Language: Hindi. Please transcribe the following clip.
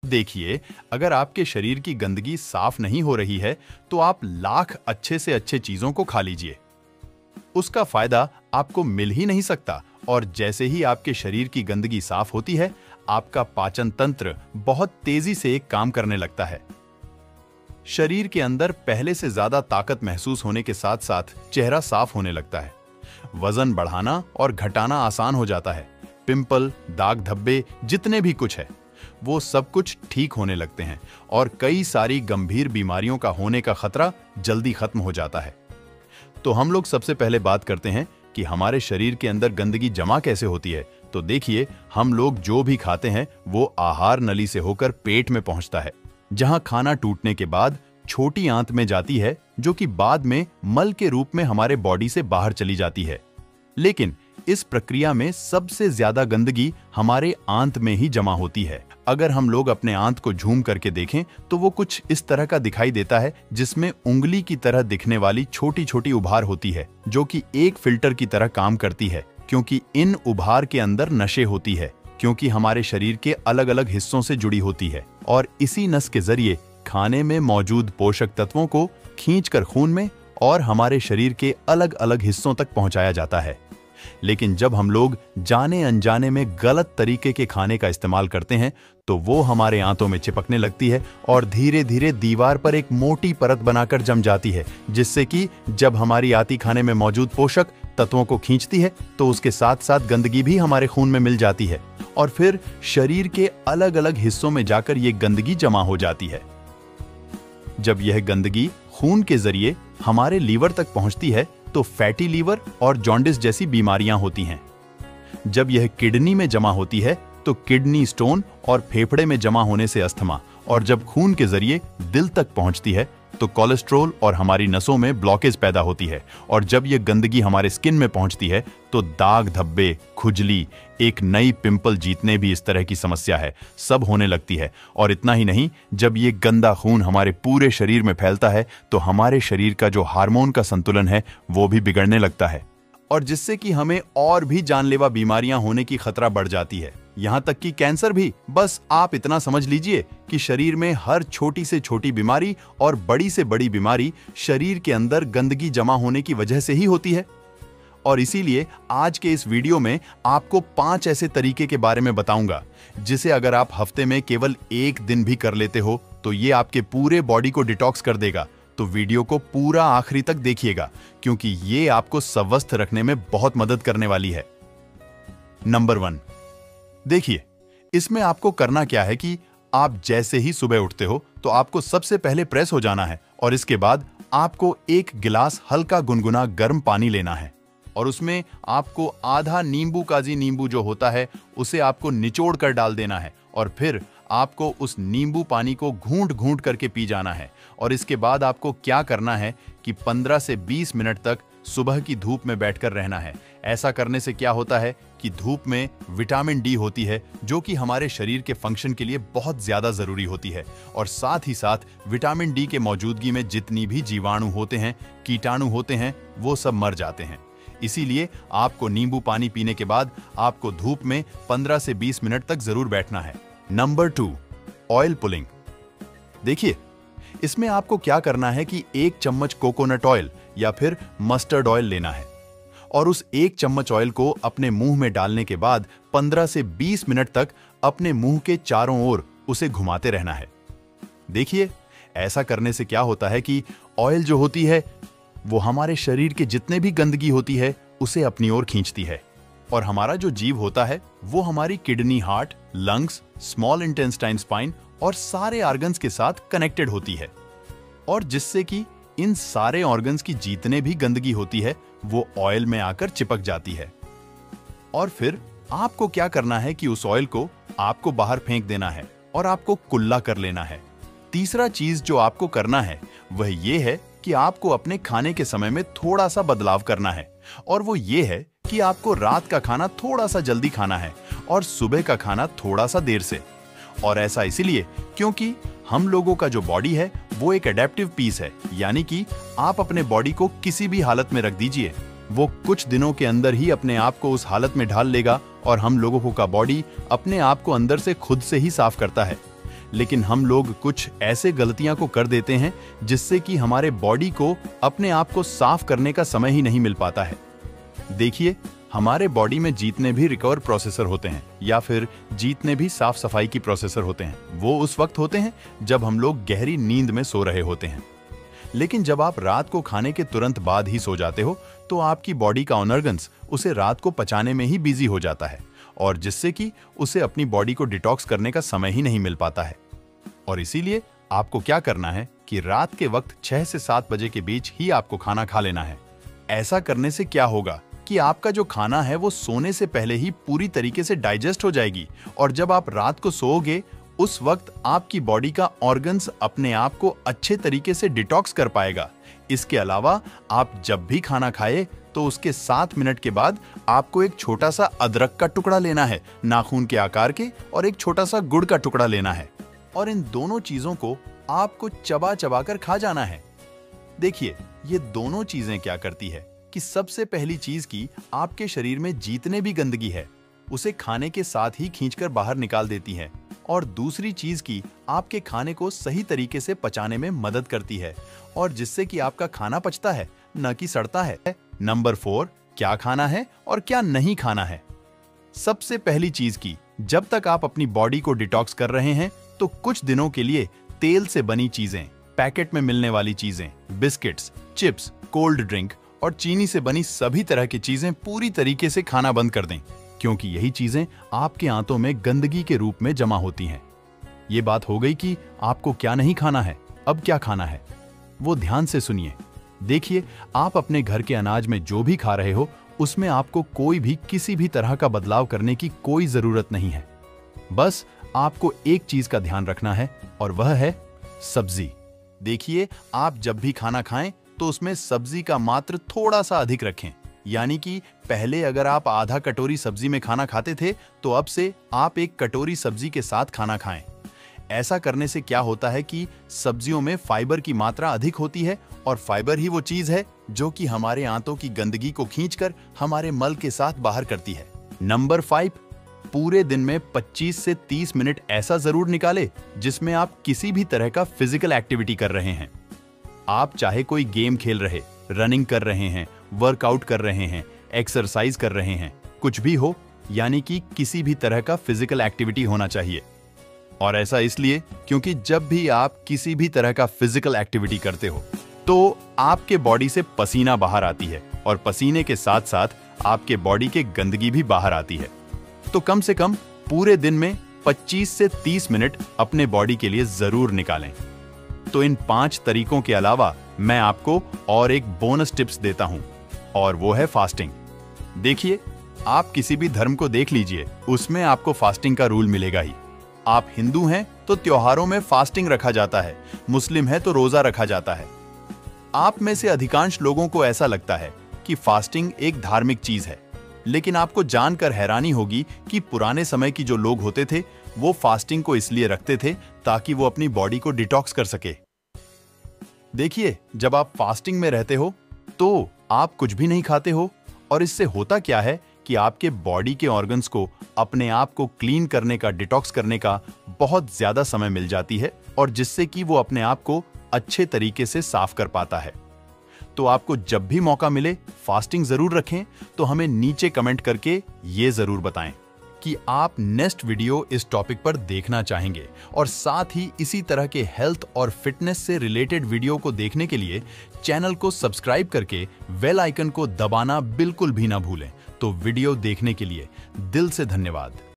देखिए, अगर आपके शरीर की गंदगी साफ नहीं हो रही है, तो आप लाख अच्छे से अच्छे चीजों को खा लीजिए, उसका फायदा आपको मिल ही नहीं सकता। और जैसे ही आपके शरीर की गंदगी साफ होती है, आपका पाचन तंत्र बहुत तेजी से काम करने लगता है। शरीर के अंदर पहले से ज्यादा ताकत महसूस होने के साथ साथ चेहरा साफ होने लगता है। वजन बढ़ाना और घटाना आसान हो जाता है। पिंपल, दाग धब्बे, जितने भी कुछ है, वो सब कुछ ठीक होने लगते हैं और कई सारी गंभीर बीमारियों का होने का खतरा जल्दी खत्म हो जाता है। तो हम लोग सबसे पहले बात करते हैं कि हमारे शरीर के अंदर गंदगी जमा कैसे होती है। तो देखिए, हम लोग जो भी खाते हैं वो आहार नली से होकर पेट में पहुंचता है, जहां खाना टूटने के बाद छोटी आंत में जाती है, जो कि बाद में मल के रूप में हमारे बॉडी से बाहर चली जाती है। लेकिन इस प्रक्रिया में सबसे ज्यादा गंदगी हमारे आंत में ही जमा होती है। अगर हम लोग अपने आंत को झूम करके देखें तो वो कुछ इस तरह का दिखाई देता है, जिसमें उंगली की तरह दिखने वाली छोटी छोटी उभार होती है, जो कि एक फिल्टर की तरह काम करती है। क्योंकि इन उभार के अंदर नसें होती है, क्योंकि हमारे शरीर के अलग अलग हिस्सों से जुड़ी होती है, और इसी नस के जरिए खाने में मौजूद पोषक तत्वों को खींचकर खून में और हमारे शरीर के अलग अलग हिस्सों तक पहुंचाया जाता है। लेकिन जब हम लोग जाने अनजाने में गलत तरीके के खाने का इस्तेमाल करते हैं, तो वो हमारे आंतों में चिपकने लगती है और धीरे धीरे दीवार पर एक मोटी परत बनाकर जम जाती है, जिससे कि जब हमारी आंती खाने में मौजूद पोषक तत्वों को खींचती है, तो उसके साथ साथ गंदगी भी हमारे खून में मिल जाती है और फिर शरीर के अलग अलग हिस्सों में जाकर ये गंदगी जमा हो जाती है। जब यह गंदगी खून के जरिए हमारे लीवर तक पहुंचती है, तो फैटी लीवर और जॉन्डिस जैसी बीमारियां होती हैं। जब यह किडनी में जमा होती है, तो किडनी स्टोन और फेफड़े में जमा होने से अस्थमा, और जब खून के जरिए दिल तक पहुंचती है, तो कोलेस्ट्रॉल और हमारी नसों में ब्लॉकेज पैदा होती है। और जब यह गंदगी हमारे स्किन में पहुंचती है, तो दाग धब्बे, खुजली, एक नई पिंपल जीतने भी इस तरह की समस्या है, सब होने लगती है। और इतना ही नहीं, जब ये गंदा खून हमारे पूरे शरीर में फैलता है, तो हमारे शरीर का जो हार्मोन का संतुलन है वो भी बिगड़ने लगता है, और जिससे कि हमें और भी जानलेवा बीमारियां होने की खतरा बढ़ जाती है, यहां तक कि कैंसर भी। बस आप इतना समझ लीजिए कि शरीर में हर छोटी से छोटी बीमारी और बड़ी से बड़ी बीमारी शरीर के अंदर गंदगी जमा होने की वजह से ही होती है। और इसीलिए आज के इस वीडियो में आपको 5 ऐसे तरीके के बारे में बताऊंगा, जिसे अगर आप हफ्ते में केवल एक दिन भी कर लेते हो, तो ये आपके पूरे बॉडी को डिटॉक्स कर देगा। तो वीडियो को पूरा आखिरी तक देखिएगा, क्योंकि ये आपको स्वस्थ रखने में बहुत मदद करने वाली है। नंबर 1, देखिए, इसमें आपको करना क्या है कि आप जैसे ही सुबह उठते हो, तो आपको सबसे पहले प्रेस हो जाना है, और इसके बाद आपको एक गिलास हल्का गुनगुना गर्म पानी लेना है, और उसमें आपको आधा नींबू काजी नींबू जो होता है, उसे आपको निचोड़ कर डाल देना है, और फिर आपको उस नींबू पानी को घूंट घूंट करके पी जाना है। और इसके बाद आपको क्या करना है कि 15 से 20 मिनट तक सुबह की धूप में बैठकर रहना है। ऐसा करने से क्या होता है कि धूप में विटामिन डी होती है, जो कि हमारे शरीर के फंक्शन के लिए बहुत ज्यादा जरूरी होती है, और साथ ही साथ विटामिन डी के मौजूदगी में जितनी भी जीवाणु होते हैं, कीटाणु होते हैं, वो सब मर जाते हैं। इसीलिए आपको नींबू पानी पीने के बाद आपको धूप में 15 से 20 मिनट तक जरूर बैठना है। Number 2, oil pulling. देखिए, इसमें आपको क्या करना है कि 1 चम्मच कोकोनट ऑयल या फिर मस्टर्ड ऑयल लेना है, और उस 1 चम्मच ऑयल को अपने मुंह में डालने के बाद 15 से 20 मिनट तक अपने मुंह के चारों ओर उसे घुमाते रहना है। देखिए, ऐसा करने से क्या होता है कि ऑयल जो होती है वो हमारे शरीर के जितने भी गंदगी होती है उसे अपनी ओर खींचती है, और हमारा जो जीव होता है वो हमारी kidney, heart, lungs, small intestine, spine और सारे ऑर्गन्स के साथ कनेक्टेड होती है, और जिससे कि इन सारे ऑर्गन्स की जितने भी गंदगी होती है वो ऑयल में आकर चिपक जाती है। और फिर आपको क्या करना है कि उस ऑयल को आपको बाहर फेंक देना है और आपको कुल्ला कर लेना है। तीसरा चीज जो आपको करना है वह ये है कि आपको अपने खाने के समय में थोड़ा सा बदलाव करना है, और वो ये है कि आपको रात का खाना थोड़ा सा जल्दी खाना है और सुबह का खाना थोड़ा सा देर से। और ऐसा इसलिए क्योंकि हम लोगों का जो बॉडी है वो एक एडेप्टिव पीस है, यानी कि आप अपने बॉडी को किसी भी हालत में रख दीजिए, वो कुछ दिनों के अंदर ही अपने आप को उस हालत में ढाल लेगा, और हम लोगों का बॉडी अपने आप को अंदर से खुद से ही साफ करता है। लेकिन हम लोग कुछ ऐसे गलतियां को कर देते हैं जिससे कि हमारे बॉडी को अपने आप को साफ करने का समय ही नहीं मिल पाता है। देखिए, हमारे बॉडी में जितने भी रिकवर प्रोसेसर होते हैं या फिर जितने भी साफ सफाई की प्रोसेसर होते हैं, वो उस वक्त होते हैं जब हम लोग गहरी नींद में सो रहे होते हैं। लेकिन जब आप रात को खाने के तुरंत बाद ही सो जाते हो तो आपकी बॉडी का ऑर्गन्स उसे रात को पचाने में ही बिजी हो जाता है, और जिससे कि उसे अपनी बॉडी को डिटॉक्स करने का समय ही नहीं मिल पाता है। और इसीलिए आपको क्या करना है कि रात के वक्त 6 से 7 बजे के बीच ही आपको खाना खा लेना है। ऐसा करने से क्या होगा कि आपका जो खाना है वो सोने से पहले ही पूरी तरीके से डाइजेस्ट हो जाएगी, और जब आप रात को सोओगे उस वक्त आपकी बॉडी का ऑर्गन्स अपने आप को अच्छे तरीके से डिटॉक्स कर पाएगा। इसके अलावा आप जब भी खाना खाए तो उसके 7 मिनट के बाद आपको एक छोटा सा अदरक का टुकड़ा लेना है, नाखून के आकार के, और एक छोटा सा गुड़ का टुकड़ा लेना है, और इन दोनों चीजों को आपको चबा चबा कर खा जाना है। देखिए, ये दोनों चीजें क्या करती है कि सबसे पहली चीज की आपके शरीर में जितने भी गंदगी है उसे खाने के साथ ही खींचकर बाहर निकाल देती है, और दूसरी चीज की आपके खाने को सही तरीके से पचाने में मदद करती है, और जिससे कि आपका खाना पचता है, न कि सड़ता है। नंबर 4, क्या खाना है और क्या नहीं खाना है। सबसे पहली चीज की, जब तक आप अपनी बॉडी को डिटॉक्स कर रहे हैं तो कुछ दिनों के लिए तेल से बनी चीजें, पैकेट में मिलने वाली चीजें, बिस्किट्स, चिप्स, कोल्ड ड्रिंक और चीनी से बनी सभी तरह की चीजें पूरी तरीके से खाना बंद कर दें, क्योंकि यही चीजें आपके आंतों में गंदगी के रूप में जमा होती हैं। ये बात हो गई कि आपको क्या नहीं खाना है। अब क्या खाना है वो ध्यान से सुनिए। देखिए, आप अपने घर के अनाज में जो भी खा रहे हो उसमें आपको कोई भी किसी भी तरह का बदलाव करने की कोई जरूरत नहीं है। बस आपको एक चीज का ध्यान रखना है, और वह है सब्जी। देखिए, आप जब भी खाना खाएं तो उसमें सब्जी का मात्र थोड़ा सा अधिक रखें। यानी कि पहले अगर आप आधा कटोरी सब्जी में खाना खाते थे तो अब से आप 1 कटोरी सब्जी के साथ खाना खाएं। ऐसा करने से क्या होता है कि सब्जियों में फाइबर की मात्रा अधिक होती है, और फाइबर ही वो चीज है जो कि हमारे आंतों की गंदगी को खींचकर हमारे मल के साथ बाहर करती है। नंबर 5, पूरे दिन में 25 से 30 मिनट ऐसा जरूर निकाले जिसमें आप किसी भी तरह का फिजिकल एक्टिविटी कर रहे हैं। आप चाहे कोई गेम खेल रहे, रनिंग कर रहे हैं, वर्कआउट कर रहे हैं, एक्सरसाइज कर रहे हैं, कुछ भी हो, यानी कि किसी भी तरह का फिजिकल एक्टिविटी होना चाहिए। और ऐसा इसलिए क्योंकि जब भी आप किसी भी तरह का फिजिकल एक्टिविटी करते हो तो आपके बॉडी से पसीना बाहर आती है, और पसीने के साथ साथ आपके बॉडी के गंदगी भी बाहर आती है। तो कम से कम पूरे दिन में 25 से 30 मिनट अपने बॉडी के लिए जरूर निकालें। तो इन 5 तरीकों के अलावा मैं आपको और एक बोनस टिप्स देता हूं, और वो है फास्टिंग। देखिए, आप किसी भी धर्म को देख लीजिए, उसमें आपको फास्टिंग का रूल मिलेगा ही। आप हिंदू हैं तो त्योहारों में फास्टिंग रखा जाता है, मुस्लिम है तो रोजा रखा जाता है। आप में से अधिकांश लोगों को ऐसा लगता है कि फास्टिंग एक धार्मिक चीज है, लेकिन आपको जानकर हैरानी होगी कि पुराने समय की जो लोग होते थे वो फास्टिंग को इसलिए रखते थे ताकि वो अपनी बॉडी को डिटॉक्स कर सके। देखिए, जब आप फास्टिंग में रहते हो तो आप कुछ भी नहीं खाते हो, और इससे होता क्या है कि आपके बॉडी के ऑर्गन्स को अपने आप को क्लीन करने का, डिटॉक्स करने का बहुत ज्यादा समय मिल जाती है, और जिससे कि वो अपने आप को अच्छे तरीके से साफ कर पाता है। तो आपको जब भी मौका मिले फास्टिंग जरूर रखें। तो हमें नीचे कमेंट करके ये जरूर बताएं कि आप नेक्स्ट वीडियो इस टॉपिक पर देखना चाहेंगे, और साथ ही इसी तरह के हेल्थ और फिटनेस से रिलेटेड वीडियो को देखने के लिए चैनल को सब्सक्राइब करके बेल आइकन को दबाना बिल्कुल भी ना भूलें। तो वीडियो देखने के लिए दिल से धन्यवाद।